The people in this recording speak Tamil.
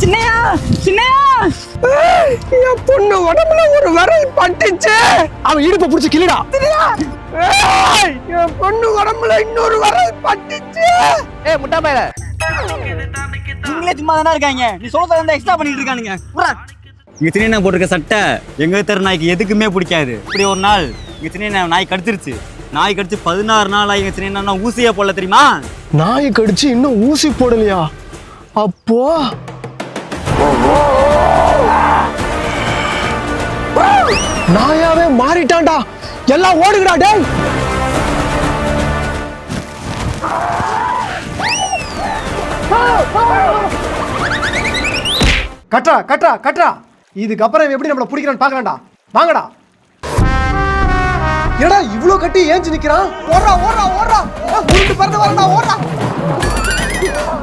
சின்னையா சின்னையா என் பொண்ணு உடம்புல ஒரு விரல் பட்டுச்சு. அவன் இடுப்பை பிடிச்சி கிளிடா. என் பொண்ணு உடம்புல இன்னொரு விரல் பட்டுச்சு. முட்டா பையல நீங்களே சும்மா தானே இருக்காங்க. நீ சொல்றத எக்ஸ்ட்ரா பண்ணிட்டு இருக்கானுங்க. இங்க சின்ன போட்டிருக்க சட்டை எங்க தெரு நாய்க்கு எதுக்குமே பிடிக்காது. இப்படி ஒரு நாள் இங்க சின்ன நாய் கடிச்சிருச்சு. நாய் கடிச்சு 16 நாள் ஆகி சின்ன ஊசியே போடல தெரியுமா? நாய் கடிச்சு இன்னும் ஊசி போடலையா? அப்போ நாயாவே மாறிட்டான்டா. எல்லாம் ஓடுங்கடா டேய். கட்டா கட்டா கட்டா. இதுக்கப்புறம் எப்படி நம்மள பிடிக்கிறான்னு பாக்கலாம்டா. வாங்கடா. ஏடா இவ்ளோ கட்டி ஏஞ்சி நிக்கிறான்? ஓடுறா ஓடுறா ஓடுறா. உருண்டு பறந்து வரடா ஓடுறா.